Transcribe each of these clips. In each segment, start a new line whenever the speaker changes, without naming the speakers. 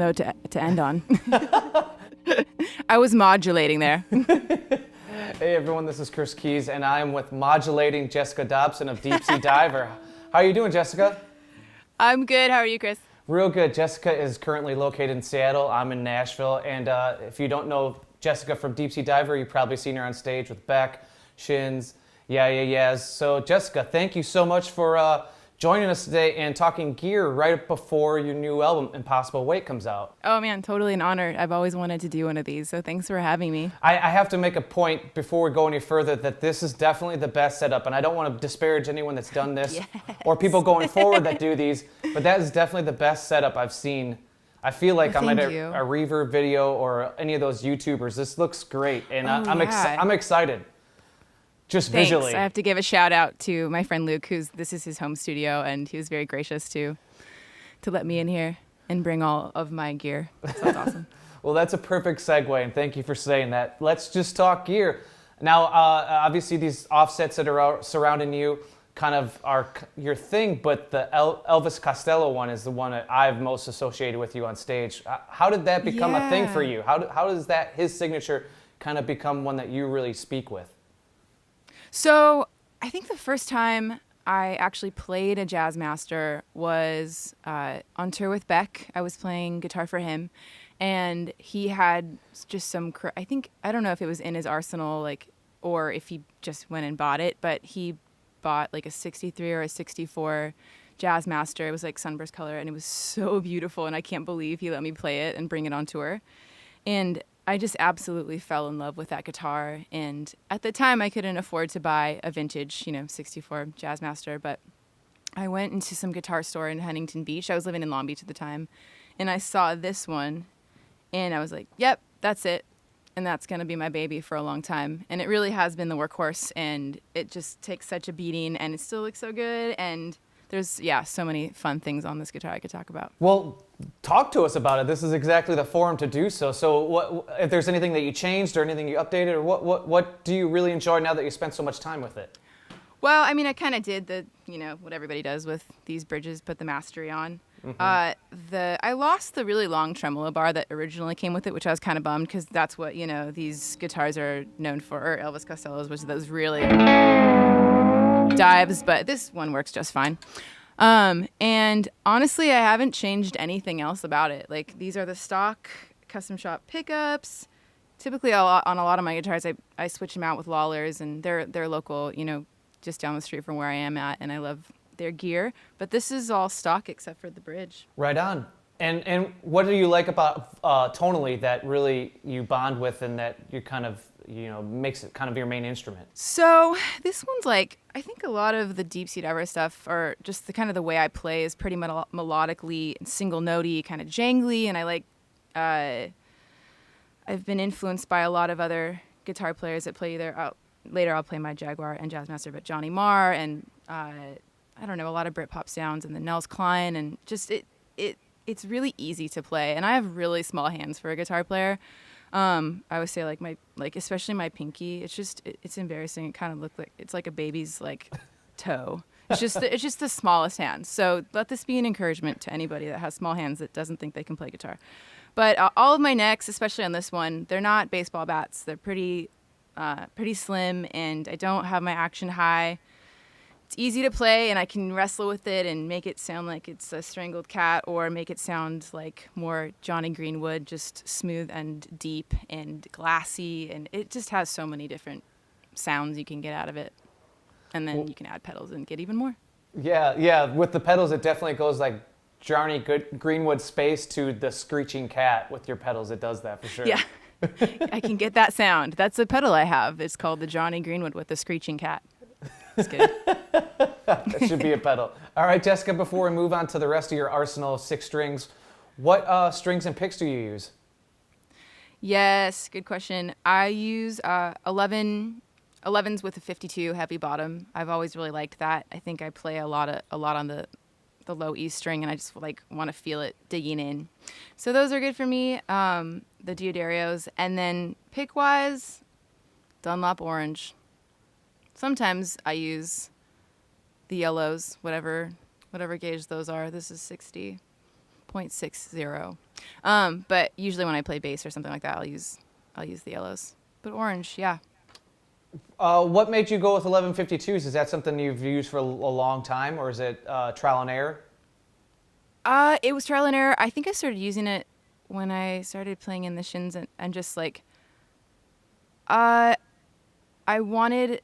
note to end on. I was modulating there.
Hey everyone, this is Chris Keys, and I'm with modulating Jessica Dobson of Deep Sea Diver. How are you doing, Jessica?
I'm good. How are you, Chris?
Real good. Jessica is currently located in Seattle. I'm in Nashville, and if you don't know Jessica from Deep Sea Diver, you've probably seen her on stage with Beck, Shins, Yeahs. So Jessica, thank you so much for joining us today and talking gear right before your new album, Impossible Weight, comes out.
Oh man, totally an honor. I've always wanted to do one of these, so thanks for having me.
I have to make a point before we go any further that this is definitely the best setup, and I don't want to disparage anyone that's done this
Yes.
or people going forward that do these, but that is definitely the best setup I've seen. I feel like I'm at a reverb video or any of those YouTubers. This looks great, and I'm excited. Just
Thanks.
Visually.
I have to give a shout out to my friend Luke, this is his home studio, and he was very gracious to let me in here and bring all of my gear. So that's awesome.
Well, that's a perfect segue, and thank you for saying that. Let's just talk gear. Now, obviously, these offsets that are surrounding you kind of are your thing, but the Elvis Costello one is the one that I've most associated with you on stage. How did that become a thing for you? How does his signature kind of become one that you really speak with?
So I think the first time I actually played a Jazzmaster was on tour with Beck. I was playing guitar for him, and he had just I don't know if it was in his arsenal, or if he just went and bought it, but he bought like a 63 or a 64 Jazzmaster. It was like sunburst color, and it was so beautiful, and I can't believe he let me play it and bring it on tour. And I just absolutely fell in love with that guitar, and at the time I couldn't afford to buy a vintage, 64 Jazzmaster, but I went into some guitar store in Huntington Beach. I was living in Long Beach at the time, and I saw this one, and I was like, yep, that's it, and that's going to be my baby for a long time. And it really has been the workhorse, and it just takes such a beating, and it still looks so good, and there's, so many fun things on this guitar I could talk about.
Well, talk to us about it. This is exactly the forum to do so. So what, if there's anything that you changed or anything you updated, or what do you really enjoy now that you spent so much time with it?
Well, I mean, I kind of did what everybody does with these bridges, put the mastery on. Mm-hmm. I lost the really long tremolo bar that originally came with it, which I was kind of bummed because that's what, these guitars are known for, or Elvis Costello's, which those really dives, but this one works just fine. And honestly, I haven't changed anything else about it. Like, these are the stock custom shop pickups. Typically, on a lot of my guitars, I switch them out with Lawlers, and they're local, just down the street from where I am at, and I love their gear. But this is all stock except for the bridge.
Right on. And what do you like about tonally that really you bond with, and that you kind of makes it kind of your main instrument?
So this one's I think a lot of the Deep Sea Diver stuff, or just the kind of the way I play, is pretty melodically single notey, kind of jangly, and I've been influenced by a lot of other guitar players that play later I'll play my Jaguar and Jazzmaster, but Johnny Marr, and I don't know, a lot of Britpop sounds, and the Nels Cline, and just it's really easy to play, and I have really small hands for a guitar player. I would say especially my pinky, it's embarrassing. It kind of looks like it's like a baby's toe. It's just the smallest hands. So let this be an encouragement to anybody that has small hands that doesn't think they can play guitar. But all of my necks, especially on this one, they're not baseball bats. They're pretty slim, and I don't have my action high. It's easy to play, and I can wrestle with it and make it sound like it's a strangled cat, or make it sound like more Johnny Greenwood, just smooth and deep and glassy, and it just has so many different sounds you can get out of it. And then you can add pedals and get even more.
Yeah. With the pedals, it definitely goes like Johnny Greenwood space to the screeching cat. With your pedals, it does that for sure.
Yeah, I can get that sound. That's a pedal I have. It's called the Johnny Greenwood with the screeching cat. It's good.
That should be a pedal. All right, Jessica, before we move on to the rest of your arsenal of 6 strings, what strings and picks do you use?
Yes, good question. I use 11s with a 52 heavy bottom. I've always really liked that. I think I play a lot on the low E string, and I just want to feel it digging in. So those are good for me. The Diodarios, and then pick-wise, Dunlop Orange. Sometimes I use the yellows, whatever gauge those are. This is 60.5, 0.60. But usually when I play bass or something like that, I'll use the yellows. But orange, yeah.
What made you go with 1152s? Is that something you've used for a long time, or is it trial and error?
It was trial and error. I think I started using it when I started playing in the shins, and just like, I wanted,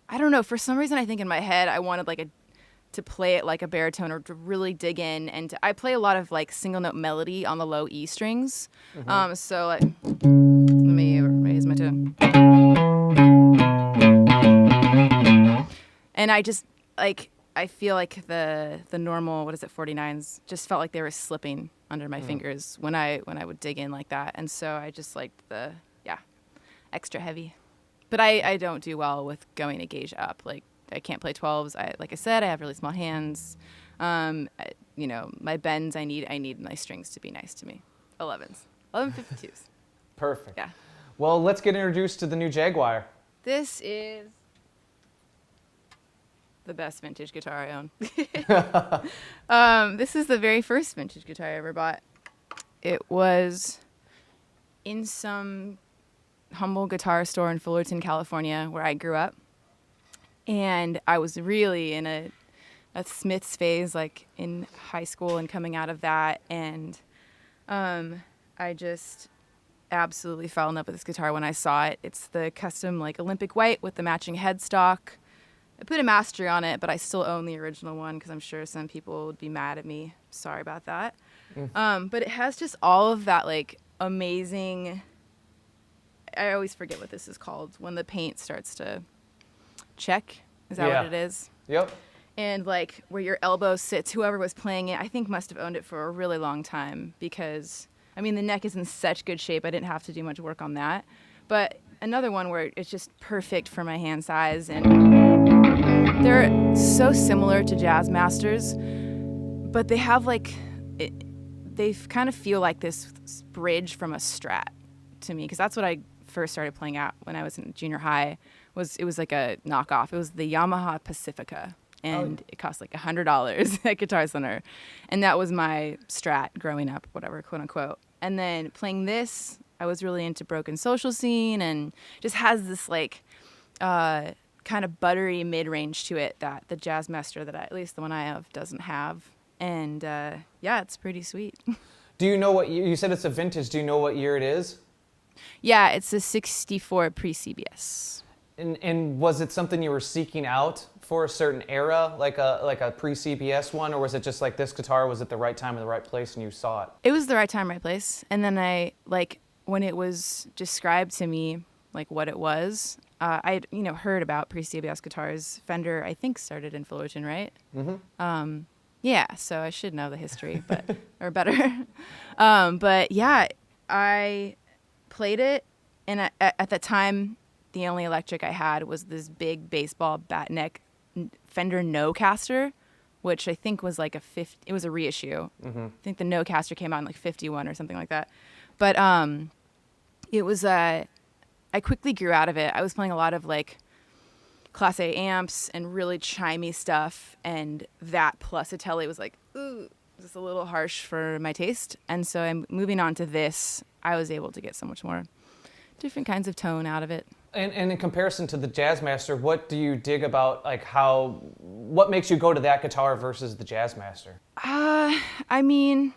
I don't know, for some reason I think in my head I wanted like to play it like a baritone, or to really dig in, and I play a lot of like single note melody on the low E strings. So like, let me raise my tone. And I just like, I feel like the normal, 49s just felt like they were slipping under my fingers when I would dig in like that. And so I just liked the extra heavy. But I don't do well with going a gauge up. Like, I can't play 12s. Like I said, I have really small hands. My bends, I need my strings to be nice to me. 11s. 1152s.
Perfect.
Yeah.
Well, let's get introduced to the new Jaguar.
This is the best vintage guitar I own. This is the very first vintage guitar I ever bought. It was in some humble guitar store in Fullerton, California, where I grew up. And I was really in a Smiths phase, like in high school and coming out of that. And I just absolutely fell in love with this guitar when I saw it. It's the custom like Olympic white with the matching headstock. I put a mastery on it, but I still own the original one because I'm sure some people would be mad at me. Sorry about that. But it has just all of that like amazing, I always forget what this is called, when the paint starts to check. Is that what it is?
Yep.
And like where your elbow sits, whoever was playing it, I think must have owned it for a really long time, because I mean the neck is in such good shape. I didn't have to do much work on that. But another one where it's just perfect for my hand size, and they're so similar to Jazzmasters, but they have like they kind of feel like this bridge from a Strat to me, because that's what I first started playing at when I was in junior high. It was like a knockoff. It was the Yamaha Pacifica, and it cost like $100 at Guitar Center, and that was my Strat growing up, whatever, quote unquote. And then playing this, I was really into Broken Social Scene, and just has this like kind of buttery mid-range to it that the Jazzmaster, that at least the one I have, doesn't have. And yeah, it's pretty sweet.
Do you know what you said? It's a vintage. Do you know what year it is?
Yeah, it's a 64 pre-CBS.
And was it something you were seeking out for a certain era, like a pre-CBS one, or was it just like this guitar was at the right time in the right place and you saw it?
It was the right time, right place. And then I, like, when it was described to me, like what it was, I'd heard about pre-CBS guitars. Fender, I think, started in Fullerton, right? Mm-hmm. Yeah, so I should know the history, but or better. But yeah, I played it, and at the time, the only electric I had was this big baseball bat neck Fender No-Caster, which I think was like it was a reissue. Mm-hmm. I think the No-Caster came out in like 51 or something like that. But it was I quickly grew out of it. I was playing a lot of like Class A amps and really chimey stuff, and that plus a Tele was like, ooh, just a little harsh for my taste. And so I'm moving on to this. I was able to get so much more different kinds of tone out of it.
And in comparison to the Jazzmaster, what do you dig about, like what makes you go to that guitar versus the Jazzmaster?
I mean,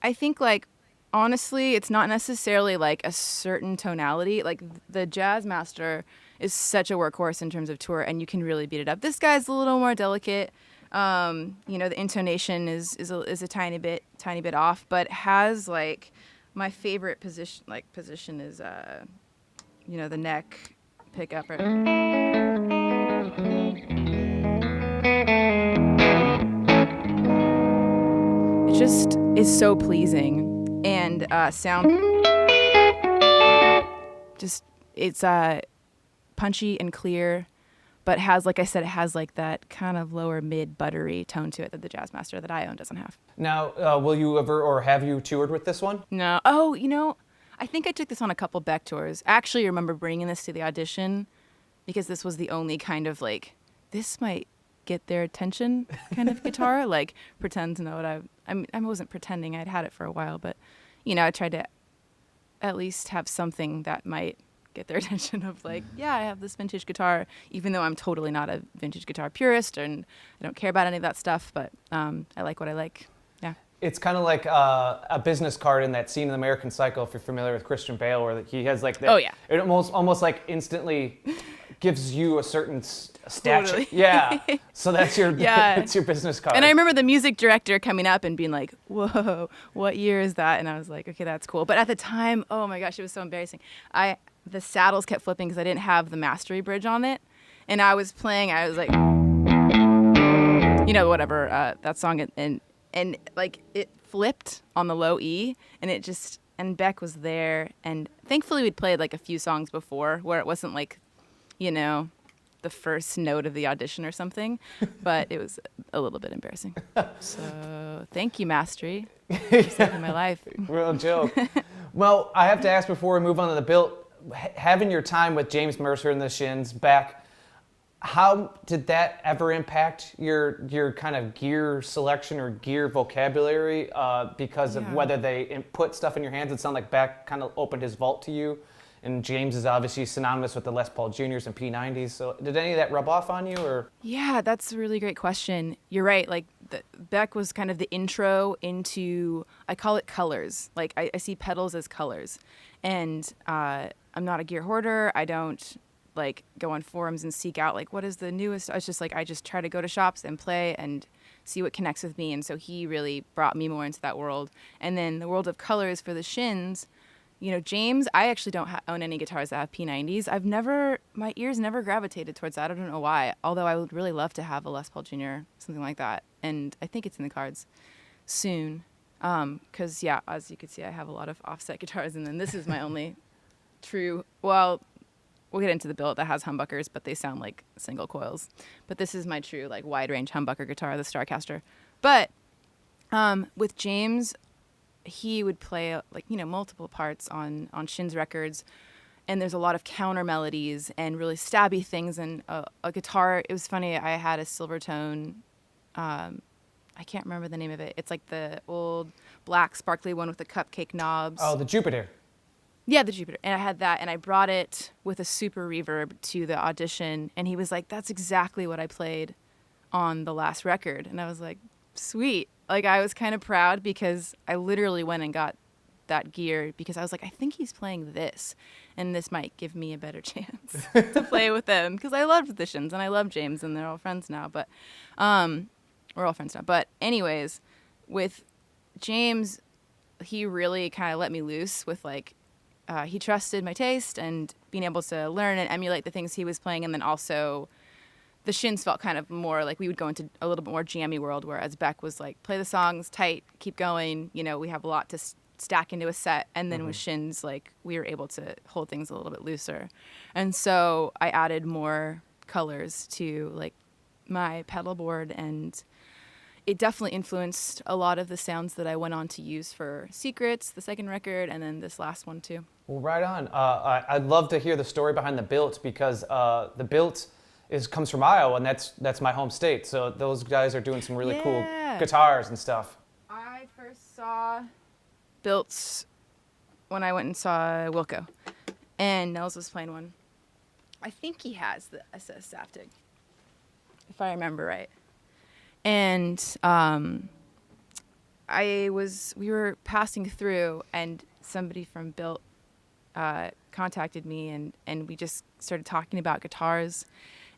I think like, honestly, it's not necessarily like a certain tonality. Like the Jazzmaster is such a workhorse in terms of tour, and you can really beat it up. This guy's a little more delicate. The intonation is a tiny bit off, but has like my favorite position is the neck pickup. It just is so pleasing, and sound just it's punchy and clear, but has, like I said, it has like that kind of lower mid buttery tone to it that the Jazzmaster that I own doesn't have.
Now, will you ever, or have you toured with this one?
No. Oh, I think I took this on a couple Beck tours. Actually, I remember bringing this to the audition because this was the only kind of like, this might get their attention kind of guitar, like pretend to know what I wasn't pretending. I'd had it for a while, but I tried to at least have something that might get their attention of like, yeah, I have this vintage guitar, even though I'm totally not a vintage guitar purist and I don't care about any of that stuff, but I like what I like. Yeah.
It's kind of like a business card in that scene in American Psycho, if you're familiar with Christian Bale, where he has like that.
Oh, yeah.
It almost like instantly gives you a certain stature.
Totally.
Yeah. So that's your that's your business card.
And I remember the music director coming up and being like, whoa, what year is that? And I was like, okay, that's cool. But at the time, oh my gosh, it was so embarrassing. The saddles kept flipping because I didn't have the mastery bridge on it. And I was playing, I was like, whatever, that song. And like it flipped on the low E and Beck was there. And thankfully we'd played like a few songs before where it wasn't like, the first note of the audition or something, but it was a little bit embarrassing. So thank you, Mastery, for saving my life.
Real joke. Well, I have to ask before we move on to the BilT, having your time with James Mercer and the Shins back, how did that ever impact your kind of gear selection or gear vocabulary because of whether they put stuff in your hands? It sounded like Beck kind of opened his vault to you. And James is obviously synonymous with the Les Paul Juniors and P90s. So did any of that rub off on you? Or?
Yeah, that's a really great question. You're right. Like Beck was kind of the intro into, I call it colors. Like I see pedals as colors. And I'm not a gear hoarder. I don't like go on forums and seek out like what is the newest. I was just like, I just try to go to shops and play and see what connects with me. And so he really brought me more into that world. And then the world of colors for the Shins, James, I actually don't own any guitars that have P90s. My ears never gravitated towards that. I don't know why, although I would really love to have a Les Paul Jr., something like that. And I think it's in the cards soon. Because, as you can see, I have a lot of offset guitars. And then this is my only true, well, we'll get into the BilT that has humbuckers, but they sound like single coils. But this is my true, like, wide-range humbucker guitar, the Starcaster. But with James, he would play multiple parts on Shins records, and there's a lot of counter melodies and really stabby things, and a guitar. It was funny, I had a Silvertone, I can't remember the name of it. It's like the old black sparkly one with the cupcake knobs.
Oh, the Jupiter.
Yeah, the Jupiter. And I had that, and I brought it with a super reverb to the audition, and he was like, that's exactly what I played on the last record. And I was like, sweet. Like, I was kind of proud because I literally went and got that gear because I was like, I think he's playing this, and this might give me a better chance to play with them because I loved the Shins and I love James and they're all friends now. But we're all friends now. But anyways, with James, he really kind of let me loose with like he trusted my taste and being able to learn and emulate the things he was playing, and then also the Shins felt kind of more like we would go into a little bit more jammy world, whereas Beck was like, play the songs tight, keep going. We have a lot to stack into a set. And then with Shins, like, we were able to hold things a little bit looser. And so I added more colors to, like, my pedalboard, and it definitely influenced a lot of the sounds that I went on to use for Secrets, the second record, and then this last one, too.
Well, right on. I'd love to hear the story behind the BilT because the BilT comes from Iowa, and that's my home state. So those guys are doing some really cool guitars and stuff. I
first saw BilTs when I went and saw Wilco, and Nels was playing one. I think he has the S.S. Zaftig, if I remember right. And we were passing through, and somebody from BilT contacted me, and we just started talking about guitars.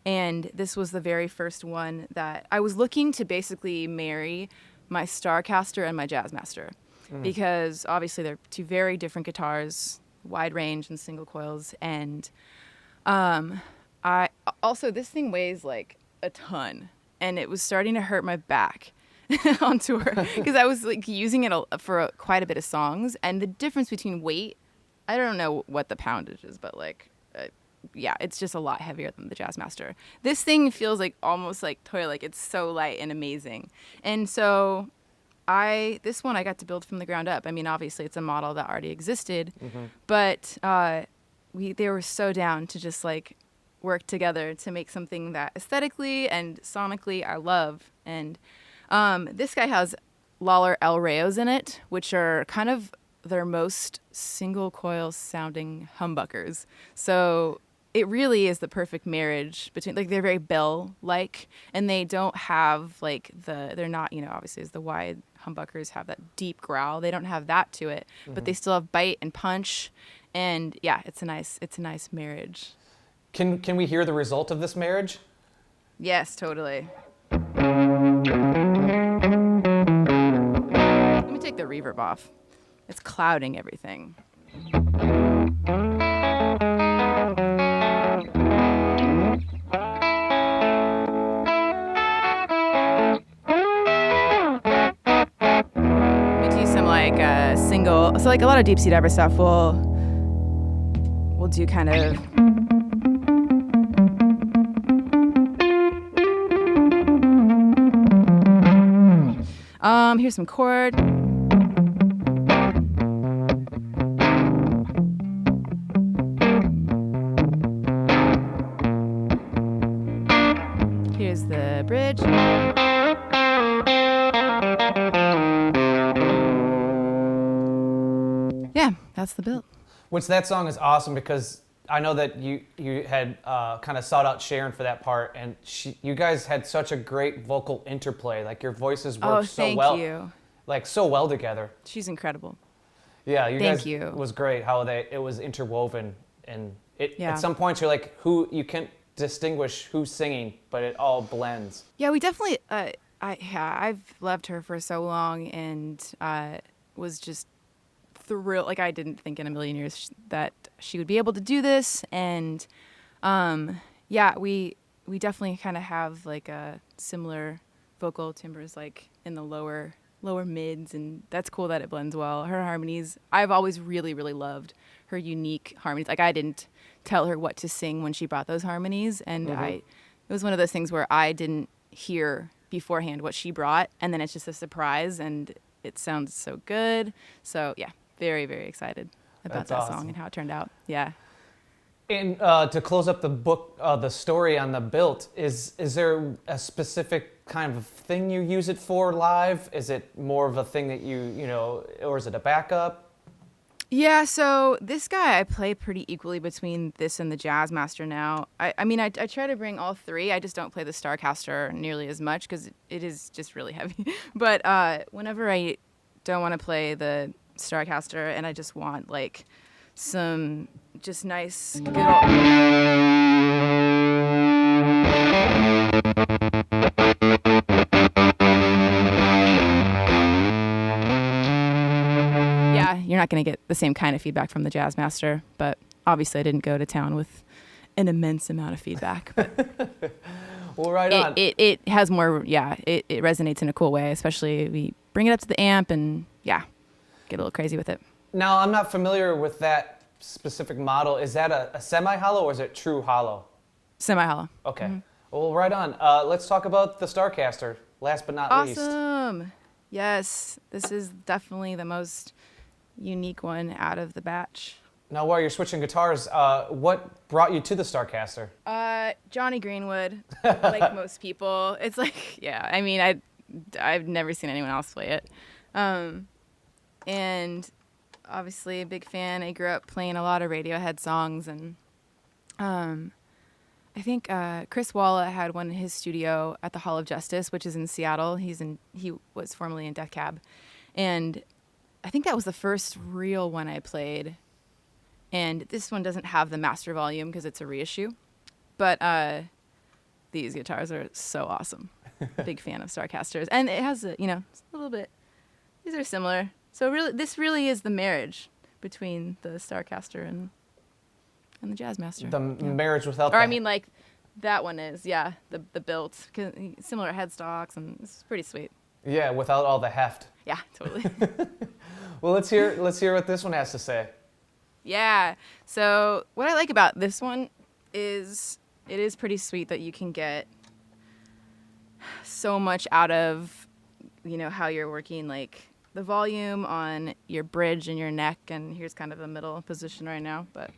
And this was the very first one that I was looking to basically marry my Starcaster and my Jazzmaster, because obviously they're two very different guitars, wide range and single coils. And I also, this thing weighs like a ton, and it was starting to hurt my back on tour because I was like using it for quite a bit of songs. And the difference between weight, I don't know what the poundage is, but like, it's just a lot heavier than the Jazzmaster. This thing feels like almost like toy, like it's so light and amazing. And so this one I got to build from the ground up. I mean, obviously it's a model that already existed, but they were so down to just like work together to make something that aesthetically and sonically I love. And this guy has Lawler El Rayos in it, which are kind of their most single coil sounding humbuckers. So it really is the perfect marriage between, like, they're very bell like, and they don't have like they're not, obviously as the wide humbuckers have that deep growl. They don't have that to it, but they still have bite and punch. And yeah, it's a nice marriage.
Can we hear the result of this marriage?
Yes, totally. Let me take the reverb off. It's clouding everything. Let me do some like single. So like a lot of deep sea diver stuff. We'll do kind of. Here's some chord. Here's the bridge. Yeah, that's the BilT.
Which that song is awesome because I know that you had kind of sought out Sharon for that part, and you guys had such a great vocal interplay. Like your voices worked so well.
Thank you.
Like so well together.
She's incredible.
Yeah,
Thank
guys
you.
was great how it was interwoven, and
Yeah.
At some points you're like you can't distinguish who's singing, but it all blends.
Yeah, we definitely. I've loved her for so long, and was just thrilled. Like I didn't think in a million years that she would be able to do this, and yeah, we definitely kind of have like a similar vocal timbres, like in the lower mids, and that's cool that it blends well. Her harmonies, I've always really, really loved her unique harmonies. Like I didn't tell her what to sing when she brought those harmonies, and it was one of those things where I didn't hear beforehand what she brought, and then it's just a surprise, and it sounds so good. So yeah, very, very excited about that song and how it turned out. Yeah.
And to close up the book, the story on the BilT, is there a specific kind of thing you use it for live? Is it more of a thing that or is it a backup?
Yeah, so this guy I play pretty equally between this and the Jazzmaster now. I mean, I try to bring all three. I just don't play the Starcaster nearly as much because it is just really heavy. But whenever I don't want to play the Starcaster and I just want like some just nice good yeah, you're not going to get the same kind of feedback from the Jazzmaster, but obviously I didn't go to town with an immense amount of feedback. But
well, right on.
It has more, it resonates in a cool way, especially we bring it up to the amp and get a little crazy with it.
Now, I'm not familiar with that specific model. Is that a semi-hollow or is it true hollow?
Semi-hollow.
Okay. Well, right on. Let's talk about the Starcaster, last but not least.
Awesome. Yes, this is definitely the most unique one out of the batch.
Now, while you're switching guitars, what brought you to the Starcaster?
Johnny Greenwood, like most people. It's like, I mean, I've never seen anyone else play it. And obviously a big fan. I grew up playing a lot of Radiohead songs, and I think Chris Walla had one in his studio at the Hall of Justice, which is in Seattle. He was formerly in Death Cab, and I think that was the first real one I played. And this one doesn't have the master volume because it's a reissue, but these guitars are so awesome. Big fan of Starcasters, and it has it's a little bit. These are similar. So really, this really is the marriage between the Starcaster and the Jazzmaster.
The marriage without.
Or I mean, like that one is the BilT, 'cause similar headstocks, and it's pretty sweet.
Yeah, without all the heft.
Yeah, totally.
Well, let's hear what this one has to say.
Yeah. So what I like about this one is it is pretty sweet that you can get so much out of how you're working, like the volume on your bridge and your neck, and here's kind of the middle position right now, but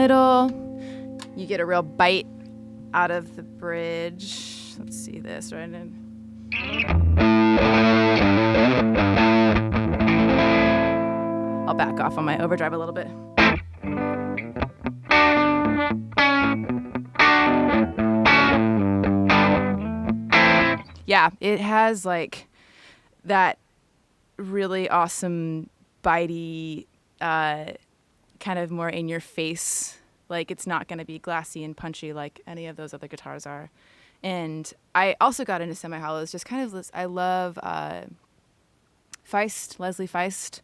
middle. You get a real bite out of the bridge. Let's see this right in. I'll back off on my overdrive a little bit. Yeah, it has like that really awesome bitey, kind of more in your face. Like it's not going to be glassy and punchy like any of those other guitars are. And I also got into semi-hollows. Just kind of, I love Feist, Leslie Feist.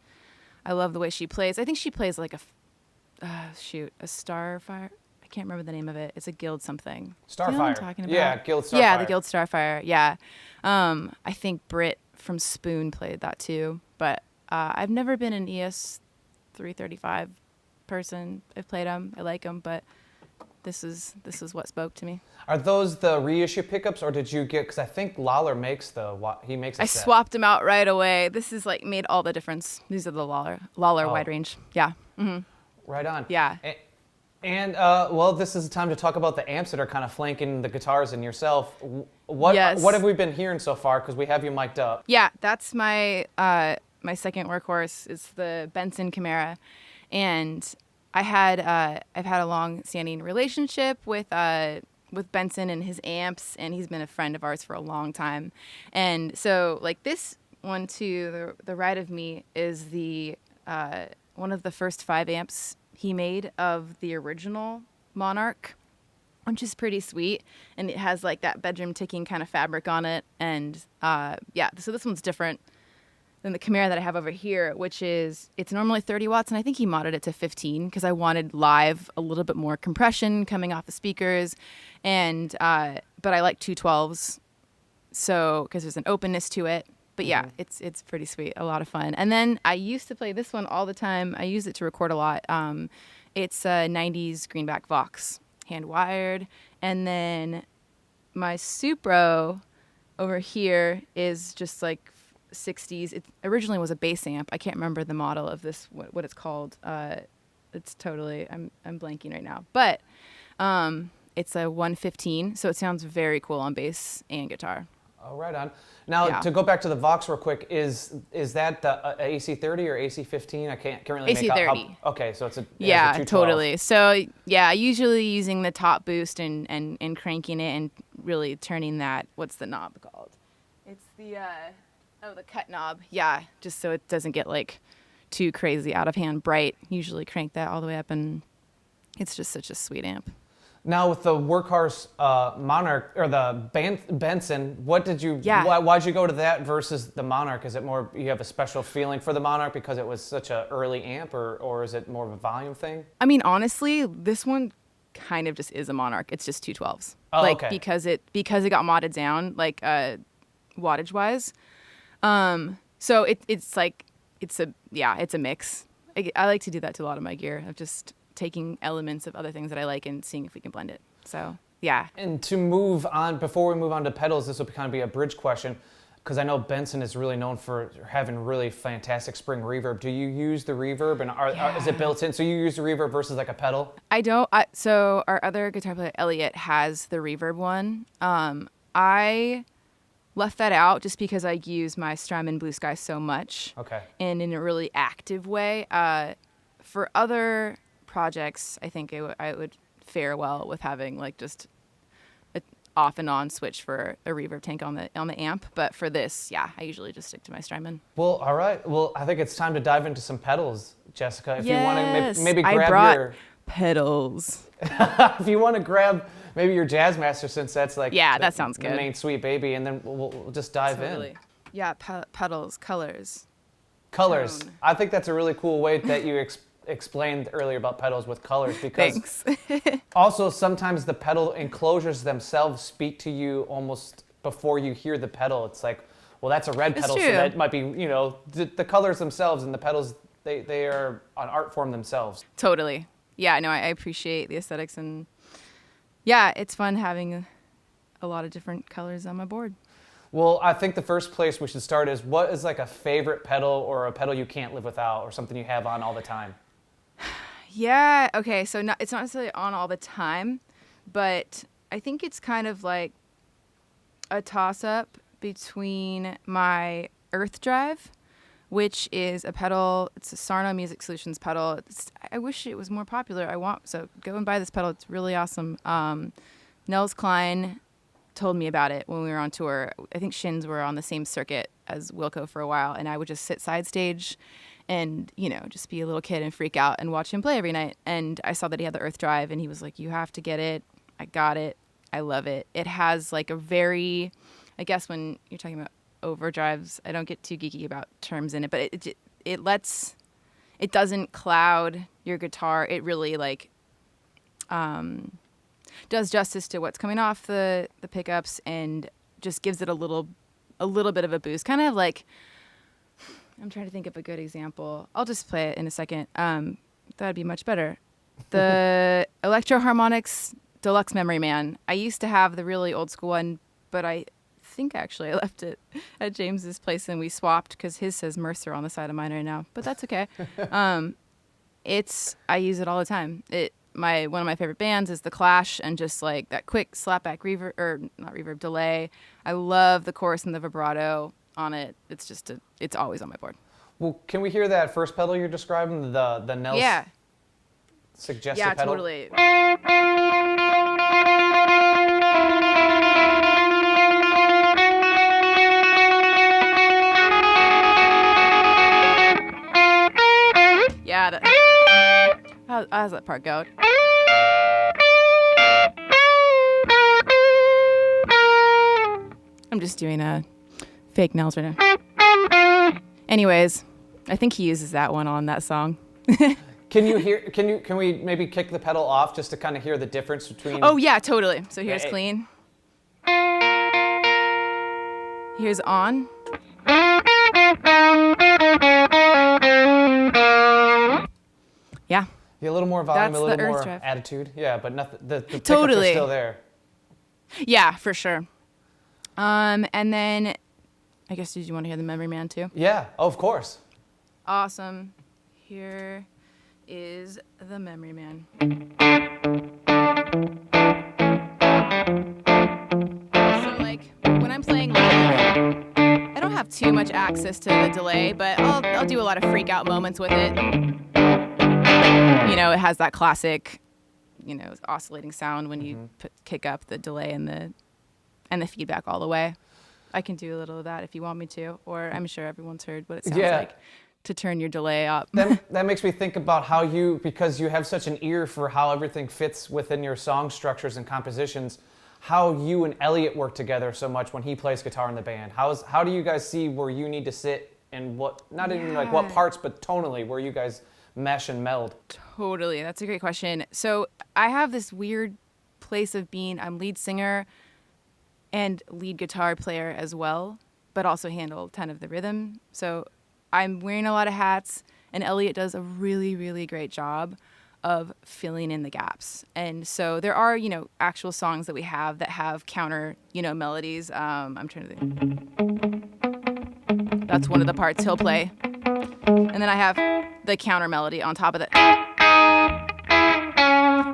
I love the way she plays. I think she plays like a Starfire. I can't remember the name of it. It's a Guild something.
Starfire.
You know what I'm talking about?
Yeah, Guild Starfire.
Yeah, the Guild Starfire. Yeah. I think Britt from Spoon played that too. But I've never been an ES 335 person. I've played them. I like them, but this is what spoke to me.
Are those the reissue pickups, or did you get? Because I think Lawler makes he makes.
I swapped them out right away. This is like made all the difference. These are the Lawler wide range. Yeah. Mm-hmm.
Right on.
Yeah.
And well, this is the time to talk about the amps that are kind of flanking the guitars and yourself. What have we been hearing so far? Because we have you mic'd up.
Yeah, that's my my second workhorse. Is the Benson Chimera, and I've had a long-standing relationship with Benson and his amps, and he's been a friend of ours for a long time. And so, like this one to the right of me is the one of the first 5 amps he made of the original Monarch, which is pretty sweet. And it has like that bedroom ticking kind of fabric on it. And yeah, so this one's different than the Chimera that I have over here, which is, it's normally 30 watts. And I think he modded it to 15 because I wanted live a little bit more compression coming off the speakers. And, but I like 212s. So, because there's an openness to it. But yeah, it's pretty sweet, a lot of fun. And then I used to play this one all the time. I use it to record a lot. It's a 90s Greenback Vox, hand wired. And then my Supro over here is just like 60s. It originally was a bass amp. I can't remember the model of this, what it's called. It's totally, I'm blanking right now. But it's a 115, so it sounds very cool on bass and guitar.
Oh, right on. Now, to go back to the Vox real quick, is that the AC30 or AC15? I can't really make out.
AC30.
Okay, so it's a
totally. So yeah, usually using the top boost and cranking it and really turning that. What's the knob called? It's the the cut knob. Yeah, just so it doesn't get like too crazy out of hand bright. Usually crank that all the way up, and it's just such a sweet amp.
Now with the workhorse Monarch or the Benson, what did you?
Yeah.
Why'd you go to that versus the Monarch? Is it more you have a special feeling for the Monarch because it was such an early amp, or is it more of a volume thing?
I mean, honestly, this one kind of just is a Monarch. It's just 212s.
Oh,
like
okay.
because it got modded down like wattage wise. So it's like it's a mix. I like to do that to a lot of my gear of just taking elements of other things that I like and seeing if we can blend it. So, yeah.
And to move on, before we move on to pedals, this will kind of be a bridge question, because I know Benson is really known for having really fantastic spring reverb. Do you use the reverb, and is it built in? So you use the reverb versus like a pedal?
I don't. So our other guitar player, Elliot, has the reverb one. I left that out just because I use my Strymon Blue Sky so much. Okay. And in a really active way. For other projects, I think I would fare well with having like just an off and on switch for a reverb tank on the amp. But for this, yeah, I usually just stick to my Strymon.
Well, all right. Well, I think it's time to dive into some pedals, Jessica. If
yes,
you want to maybe grab
I brought
your
pedals.
If you want to grab maybe your Jazzmaster, since that's like
that sounds good.
The main sweet baby, and then we'll just dive in.
Yeah, pedals, colors.
Colors.
Tone.
I think that's a really cool way that you explained earlier about pedals with colors, because also sometimes the pedal enclosures themselves speak to you almost before you hear the pedal. It's like, well, that's a red pedal, so that might be, the colors themselves and the pedals, they are an art form themselves.
Totally. Yeah, no, I appreciate the aesthetics, and yeah, it's fun having a lot of different colors on my board.
Well, I think the first place we should start is, what is like a favorite pedal or a pedal you can't live without, or something you have on all the time?
Yeah. Okay. So it's not necessarily on all the time, but I think it's kind of like a toss-up between my Earth Drive, which is a pedal. It's a Sarno Music Solutions pedal. I wish it was more popular. So go and buy this pedal. It's really awesome. Nels Cline told me about it when we were on tour. I think Shins were on the same circuit as Wilco for a while, and I would just sit side stage and, just be a little kid and freak out and watch him play every night. And I saw that he had the Earth Drive, and he was like, you have to get it. I got it. I love it. It has like a very, I guess when you're talking about overdrives, I don't get too geeky about terms in it, but it doesn't cloud your guitar. It really does justice to what's coming off the pickups and just gives it a little bit of a boost. Kind of like, I'm trying to think of a good example. I'll just play it in a second. That'd be much better. The Electro Harmonics Deluxe Memory Man. I used to have the really old school one, but I think actually I left it at James's place and we swapped because his says Mercer on the side of mine right now, but that's okay. I use it all the time. One of my favorite bands is The Clash, and just like that quick slapback reverb, or not reverb, delay. I love the chorus and the vibrato on it. It's always on my board.
Well, can we hear that first pedal you're describing, the Nels?
Yeah.
Suggested
Yeah,
pedal?
totally. Yeah. How's that part go? I'm just doing a fake nails right now. Anyways, I think he uses that one on that song.
Can we maybe kick the pedal off just to kind of hear the difference between...
Oh yeah, totally. So here's clean. Here's on. Yeah.
Yeah, a little more volume,
That's
a little
the Earth
more
Drive.
attitude. Yeah, but nothing. The pickups
Totally.
are still there.
Yeah, for sure. And then, I guess, did you want to hear the Memory Man too?
Yeah, of course.
Awesome. Here is the Memory Man. So, like, when I'm playing live, I don't have too much access to the delay, but I'll do a lot of freak out moments with it. It has that classic, oscillating sound when you kick up the delay and the feedback all the way. I can do a little of that if you want me to, or I'm sure everyone's heard what it sounds like to turn your delay up.
That makes me think about how because you have such an ear for how everything fits within your song structures and compositions, how you and Elliot work together so much when he plays guitar in the band. How do you guys see where you need to sit and even like what parts, but tonally, where you guys mesh and meld?
Totally. That's a great question. So I have this weird place of being, I'm lead singer and lead guitar player as well, but also handle a ton of the rhythm. So I'm wearing a lot of hats, and Elliot does a really, really great job of filling in the gaps. And so there are, actual songs that we have that have counter, melodies. I'm trying to think. That's one of the parts he'll play. And then I have the counter melody on top of it.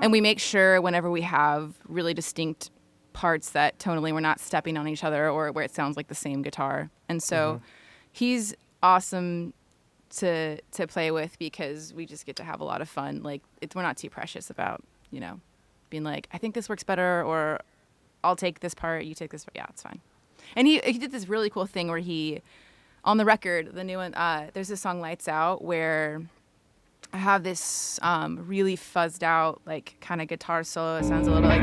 And we make sure whenever we have really distinct parts that tonally we're not stepping on each other or where it sounds like the same guitar. And so he's awesome to play with because we just get to have a lot of fun. Like, we're not too precious about, being like, I think this works better, or I'll take this part, you take this part. Yeah, it's fine. And he did this really cool thing where on the record, the new one, there's this song Lights Out where I have this really fuzzed out, like, kind of guitar solo. It sounds a little like...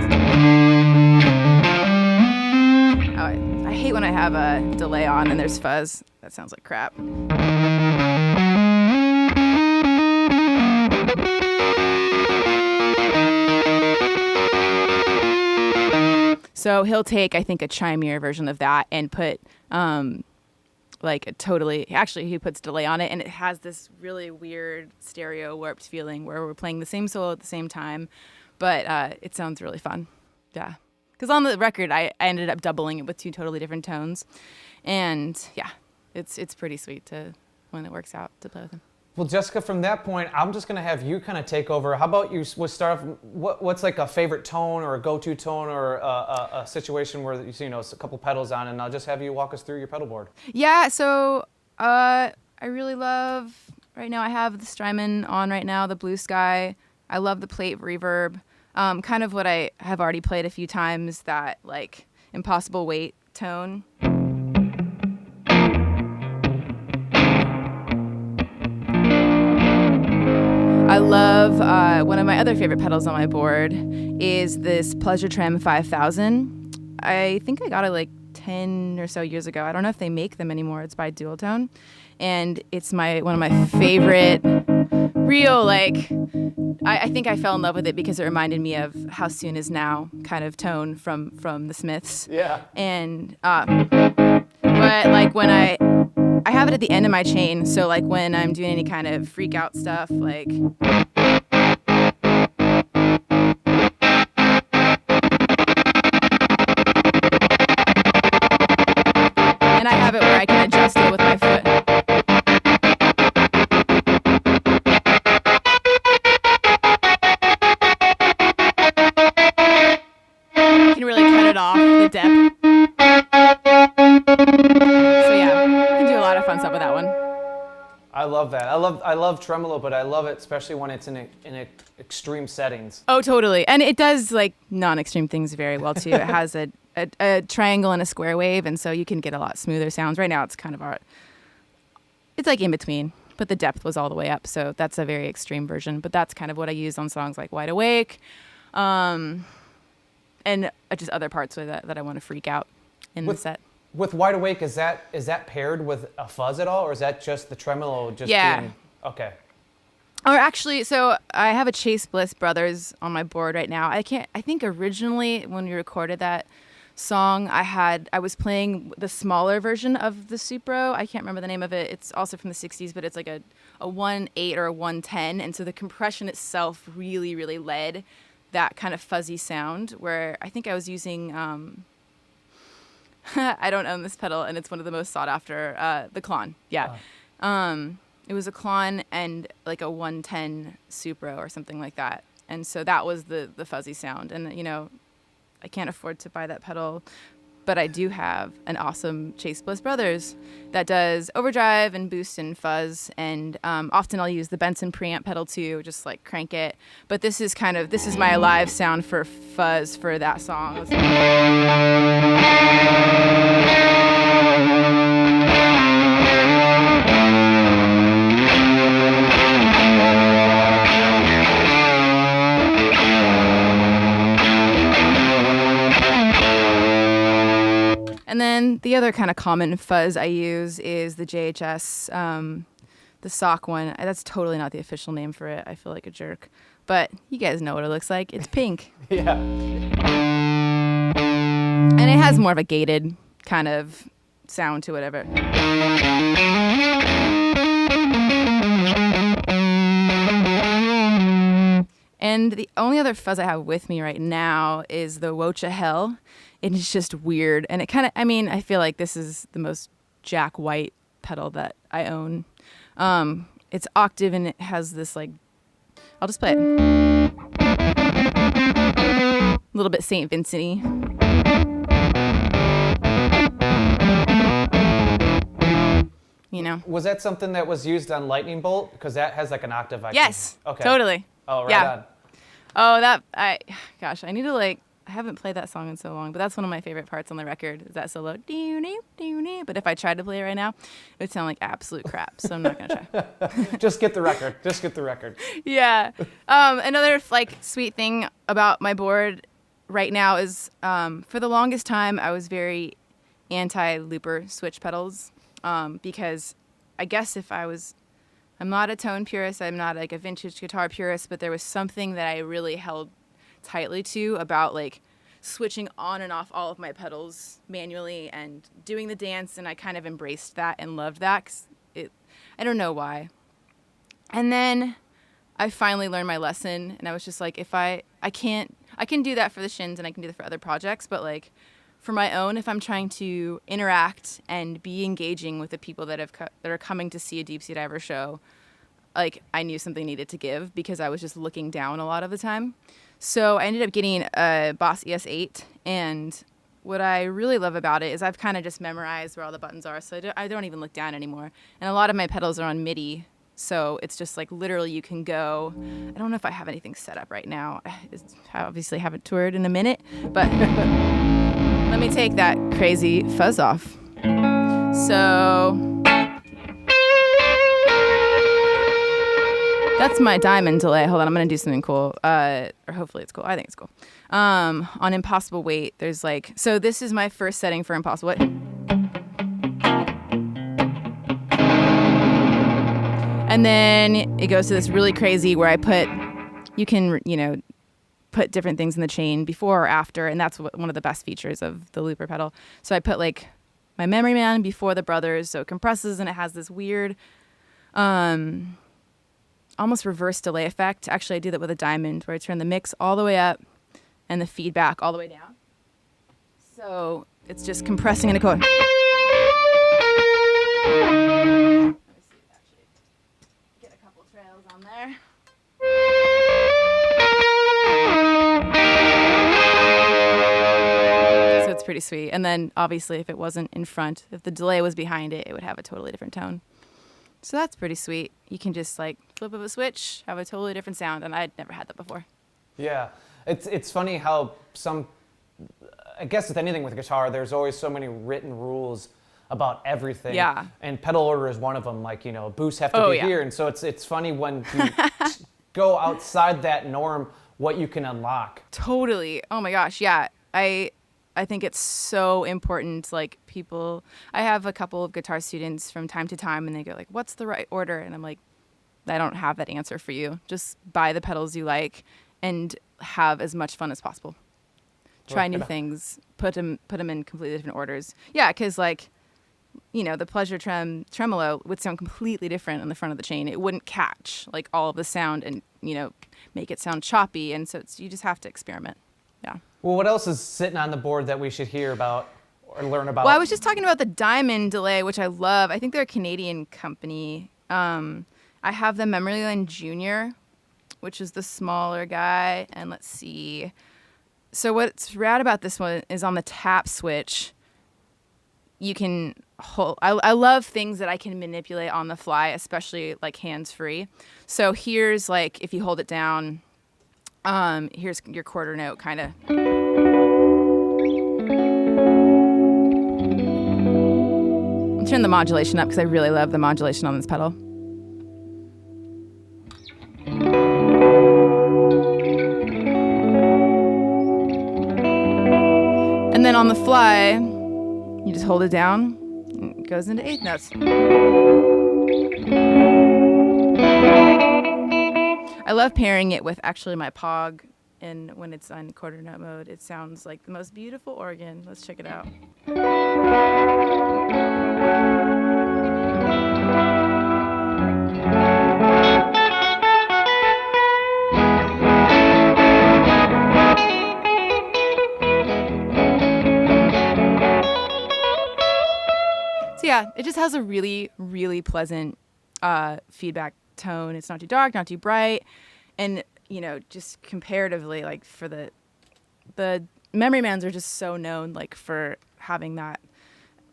I hate when I have a delay on and there's fuzz. That sounds like crap. So he'll take, I think, a chimier version of that and put... he puts delay on it, and it has this really weird stereo warped feeling where we're playing the same solo at the same time, but it sounds really fun. Yeah. Because on the record, I ended up doubling it with two totally different tones. And yeah, it's pretty sweet when it works out to play with him.
Well, Jessica, from that point, I'm just going to have you kind of take over. How about you start off, what's like a favorite tone or a go-to tone or a situation where, you know, it's a couple pedals on, and I'll just have you walk us through your pedal board.
Yeah, so I really love, right now I have the Strymon on right now, the Blue Sky. I love the plate reverb. Kind of what I have already played a few times, that like Impossible Weight tone. I love, one of my other favorite pedals on my board is this Pleasure Trem 5000. I think I got it like 10 or so years ago. I don't know if they make them anymore. It's by Dualtone. And it's one of my favorite real, like, I think I fell in love with it because it reminded me of How Soon Is Now kind of tone from the Smiths.
Yeah.
And, but like when I have it at the end of my chain, so like when I'm doing any kind of freak out stuff, like, and I have it where I can adjust it with my foot. You can really cut it off, the depth. So yeah, you can do a lot of fun stuff with that one.
I love that. I love tremolo, but I love it especially when it's in extreme settings.
Oh, totally. And it does like non-extreme things very well too. It has a triangle and a square wave, and so you can get a lot smoother sounds. Right now it's kind of it's like in between, but the depth was all the way up, so that's a very extreme version. But that's kind of what I use on songs like Wide Awake, and just other parts with that I want to freak out in the set.
With Wide Awake, is that paired with a fuzz at all, or is that just the tremolo?
Yeah.
Okay.
Or actually, so I have a Chase Bliss Brothers on my board right now. I think originally when we recorded that song, I was playing the smaller version of the Supro. I can't remember the name of it. It's also from the 60s, but it's like a 1.8 or a 1.10. And so the compression itself really, really led that kind of fuzzy sound, where I think I was using, I don't own this pedal, and it's one of the most sought after, the Klon. Yeah. It was a Klon and like a 110 Supro or something like that. And so that was the fuzzy sound. And, you know, I can't afford to buy that pedal, but I do have an awesome Chase Bliss Brothers that does overdrive and boost and fuzz. And often I'll use the Benson preamp pedal too, just like crank it. But this is my live sound for fuzz for that song. And then the other kind of common fuzz I use is the JHS, the sock one. That's totally not the official name for it. I feel like a jerk. But you guys know what it looks like. It's pink.
Yeah.
And it has more of a gated kind of sound to it. And the only other fuzz I have with me right now is the Wocha Hell. It is just weird. And it kind of, I feel like this is the most Jack White pedal that I own. It's octave and it has this like, I'll just play it. A little bit St. Vincent-y. You know?
Was that something that was used on Lightning Bolt? Because that has like an octave.
Yes.
Okay.
Totally.
Oh, right
yeah.
on.
Oh, I need to I haven't played that song in so long, but that's one of my favorite parts on the record, is that solo. But if I tried to play it right now, it would sound like absolute crap, so I'm not going to try.
Just get the record.
Yeah. Another sweet thing about my board right now is for the longest time I was very anti-looper switch pedals because I guess I'm not a tone purist, I'm not like a vintage guitar purist, but there was something that I really held tightly to about switching on and off all of my pedals manually and doing the dance, and I kind of embraced that and loved that 'cause I don't know why. And then I finally learned my lesson, and I was just like, if I can do that for the Shins and I can do that for other projects, but for my own, if I'm trying to interact and be engaging with the people that are coming to see a Deep Sea Diver show, like I knew something needed to give because I was just looking down a lot of the time. So I ended up getting a Boss ES8, and what I really love about it is I've kind of just memorized where all the buttons are, so I don't even look down anymore. And a lot of my pedals are on MIDI, so it's just like literally you can go. I don't know if I have anything set up right now. I obviously haven't toured in a minute, but let me take that crazy fuzz off. So that's my diamond delay. Hold on, I'm gonna do something cool. Or hopefully it's cool. I think it's cool. On Impossible Weight, there's like, so this is my first setting for Impossible Weight. And then it goes to this really crazy where you can, put different things in the chain before or after, and that's one of the best features of the looper pedal. So I put like my Memory Man before the Brothers, so it compresses and it has this weird, almost reverse delay effect. Actually, I do that with a diamond where I turn the mix all the way up and the feedback all the way down. So it's just compressing in a chord. Let me see, actually, get a couple trails on there. So it's pretty sweet. And then obviously if it wasn't in front, if the delay was behind it, it would have a totally different tone. So that's pretty sweet. You can just like flip of a switch, have a totally different sound, and I'd never had that before.
Yeah, it's funny how I guess with anything with guitar, there's always so many written rules about everything.
Yeah.
And pedal order is one of them. Like, boosts have to be here, and so it's funny when you go outside that norm, what you can unlock.
Totally. Oh my gosh, yeah. I think it's so important. Like I have a couple of guitar students from time to time, and they go like, "What's the right order?" And I'm like, I don't have that answer for you. Just buy the pedals you like and have as much fun as possible. Try new things. Put them in completely different orders. Yeah, because the pleasure tremolo would sound completely different on the front of the chain. It wouldn't catch like all of the sound and make it sound choppy. And so you just have to experiment. Yeah.
Well, what else is sitting on the board that we should hear about or learn about?
Well, I was just talking about the Diamond delay, which I love. I think they're a Canadian company. I have the Memory Lane Junior, which is the smaller guy. And let's see. So what's rad about this one is on the tap switch, you can hold. I love things that I can manipulate on the fly, especially like hands-free. So here's like, if you hold it down, here's your quarter note kind of. I'll turn the modulation up because I really love the modulation on this pedal. And then on the fly, you just hold it down, and it goes into eighth notes. I love pairing it with actually my Pog, and when it's on quarter note mode, it sounds like the most beautiful organ. Let's check it out. So yeah, it just has a really, really pleasant feedback tone. It's not too dark, not too bright, and just comparatively, like for the Memory Mans are just so known like for having that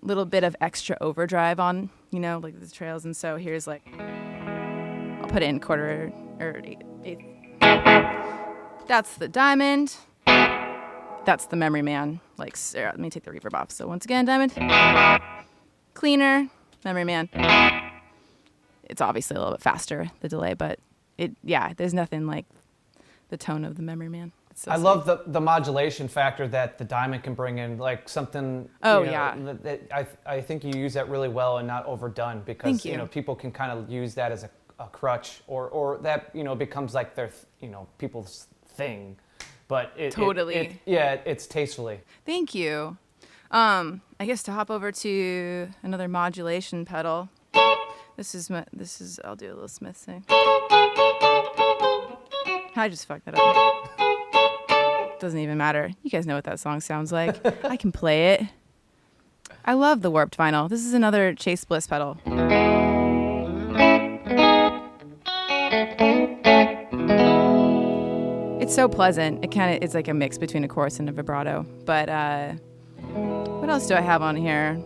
little bit of extra overdrive on like the trails. And so here's like, I'll put it in quarter or eighth. That's the Diamond. That's the Memory Man. Like, let me take the reverb off. So once again, Diamond, cleaner, Memory Man. It's obviously a little bit faster, the delay, but there's nothing like the tone of the Memory Man. So
I love the modulation factor that the Diamond can bring in, like something. That I think you use that really well and not overdone, because people can kind of use that as a crutch, or that becomes like their people's thing, but totally it's tastefully.
Thank you. I guess to hop over to another modulation pedal. This is I'll do a little Smith thing. I just fucked that up. Doesn't even matter. You guys know what that song sounds like. I can play it. I love the warped vinyl. This is another Chase Bliss pedal. so pleasant. It's like a mix between a chorus and a vibrato. But what else do I have on here?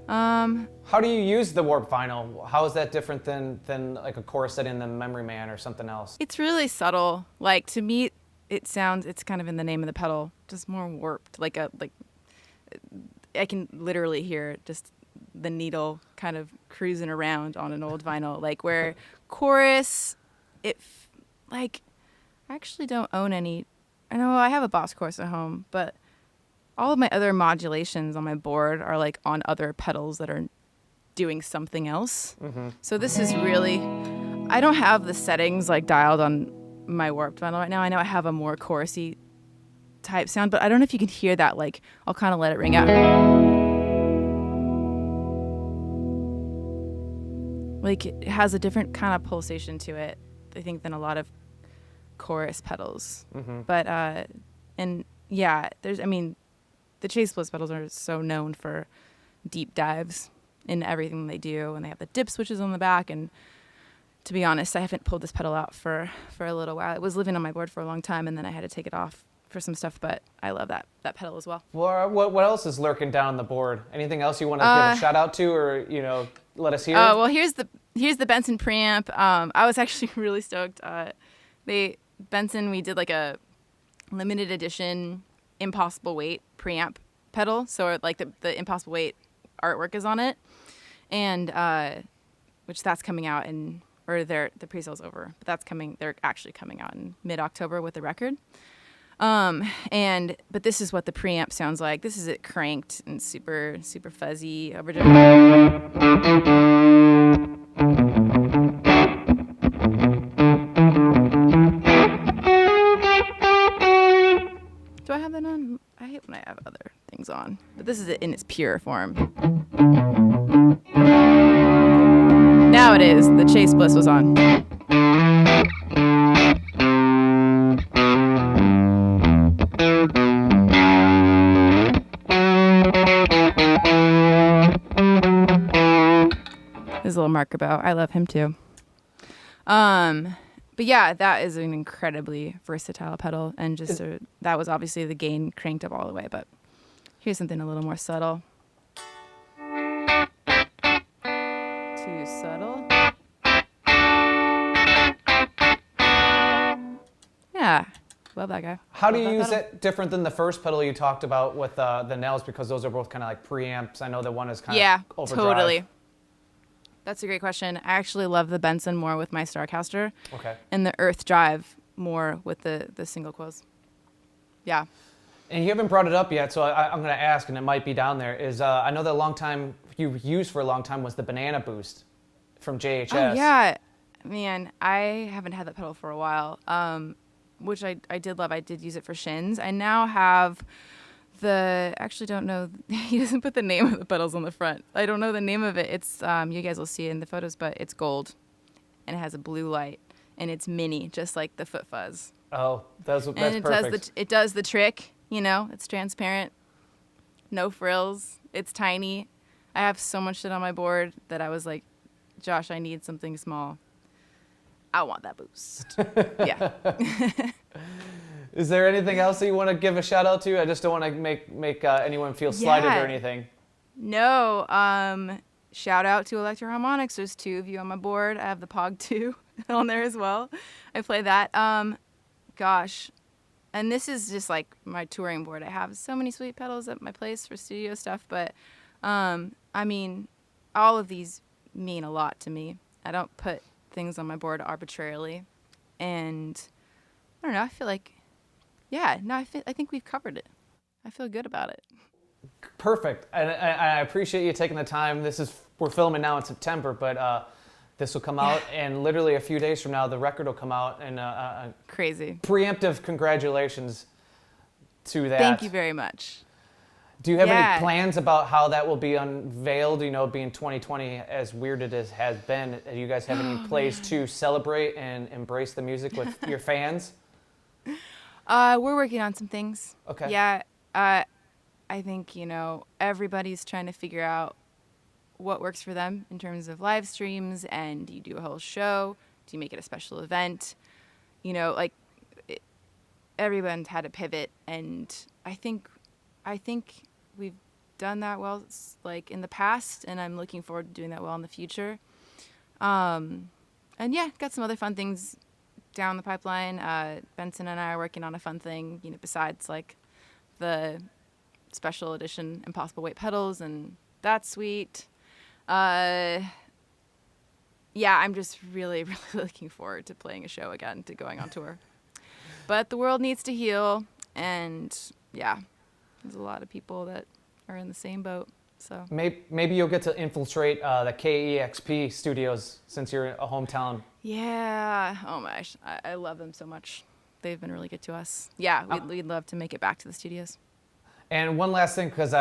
How do you use the warp vinyl? How is that different than like a chorus set in the Memory Man or something else?
It's really subtle. Like, to me, it's kind of in the name of the pedal, just more warped. Like I can literally hear just the needle kind of cruising around on an old vinyl. Like, where chorus, I actually don't own any. I know I have a Boss chorus at home, but all of my other modulations on my board are like on other pedals that are doing something else. Mm-hmm. So this is really, I don't have the settings like dialed on my warped vinyl right now. I know I have a more chorusy type sound, but I don't know if you can hear that. Like, I'll kind of let it ring out. Like, it has a different kind of pulsation to it, I think, than a lot of chorus pedals. Mm-hmm. But and yeah, the Chase Bliss pedals are so known for deep dives in everything they do, and they have the dip switches on the back. And to be honest, I haven't pulled this pedal out for a little while. It was living on my board for a long time, and then I had to take it off for some stuff. But I love that pedal as well.
Well, what else is lurking down the board? Anything else you want to give a shout out to, or let us hear?
Well, here's the Benson preamp. I was actually really stoked. Benson, we did like a limited edition Impossible Weight preamp pedal. So like the Impossible Weight artwork is on it, and which that's coming out the pre-sale's over, but they're actually coming out in mid-October with the record. But this is what the preamp sounds like. This is it cranked and super, super fuzzy, overdriven. Do I have that on? I hate when I have other things on, but this is it in its pure form. Now it is. The Chase Bliss was on. There's a little marker bow. I love him too. But yeah, that is an incredibly versatile pedal, and that was obviously the gain cranked up all the way. But here's something a little more subtle. Too subtle. Yeah, love that guy.
How do you use it different than the first pedal you talked about with the Nels? Because those are both kind of like preamps. I know that one is kind of overdrive.
Yeah, totally. That's a great question. I actually love the Benson more with my Starcaster. Okay. And the Earth Drive more with the single coils. Yeah.
And you haven't brought it up yet, so I'm going to ask, and it might be down there, is I know that you used for a long time was the Banana Boost from JHS.
Oh, yeah. Man, I haven't had that pedal for a while, which I did love. I did use it for shins. I now have actually don't know, he doesn't put the name of the pedals on the front. I don't know the name of it. It's, you guys will see it in the photos, but it's gold, and it has a blue light, and it's mini, just like the Foot Fuzz.
Oh, that's perfect.
It does the trick, it's transparent, no frills, it's tiny. I have so much shit on my board that I was like, Josh, I need something small. I want that boost. Yeah.
Is there anything else that you want to give a shout out to? I just don't want to make anyone feel slighted or anything.
No. Shout out to Electro Harmonics. There's 2 of you on my board. I have the Pog 2 on there as well. I play that. Gosh. And this is just like my touring board. I have so many sweet pedals at my place for studio stuff, but all of these mean a lot to me. I don't put things on my board arbitrarily. And I don't know, I feel like I think we've covered it. I feel good about it.
Perfect. And I appreciate you taking the time. We're filming now in September, but this will come out, and literally a few days from now, the record will come out. And
crazy.
Preemptive congratulations to that.
Thank you very much.
Do you have any plans about how that will be unveiled? Being 2020, as weird as it has been, do you guys have any place to celebrate and embrace the music with your fans?
We're working on some things.
Okay.
Yeah. I think, everybody's trying to figure out what works for them in terms of live streams, and do you do a whole show? Do you make it a special event? everyone's had to pivot, and I think we've done that well, like in the past, and I'm looking forward to doing that well in the future. And yeah, got some other fun things down the pipeline. Benson and I are working on a fun thing, besides like the special edition Impossible Weight pedals, and that's sweet. Yeah, I'm just really, really looking forward to playing a show again, to going on tour. But the world needs to heal, and yeah, there's a lot of people that are in the same boat. So
maybe you'll get to infiltrate the KEXP studios since you're a hometown.
Yeah. Oh my gosh, I love them so much. They've been really good to us. Yeah, we'd love to make it back to the studios.
And one last thing, because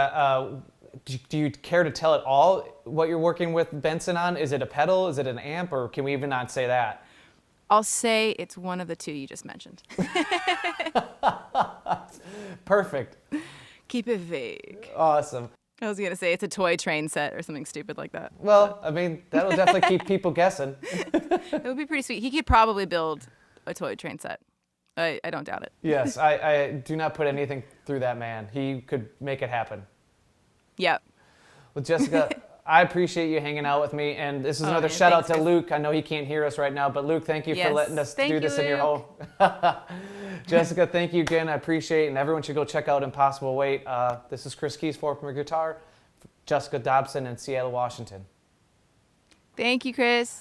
do you care to tell at all what you're working with Benson on? Is it a pedal? Is it an amp? Or can we even not say that?
I'll say it's one of the two you just mentioned.
Perfect.
Keep it vague.
Awesome.
I was going to say it's a toy train set or something stupid like that.
Well, I mean, that'll definitely keep people guessing.
It would be pretty sweet. He could probably build a toy train set. I don't doubt it.
Yes, I do not put anything through that man. He could make it happen.
Yep.
Well, Jessica, I appreciate you hanging out with me. And this is another shout out to Luke. I know he can't hear us right now, but Luke, thank you for letting us do this in your home. Jessica, thank you again. I appreciate it. And everyone should go check out Impossible Weight. This is Chris Keys, Forkmer Guitar, Jessica Dobson in Seattle, Washington.
Thank you, Chris.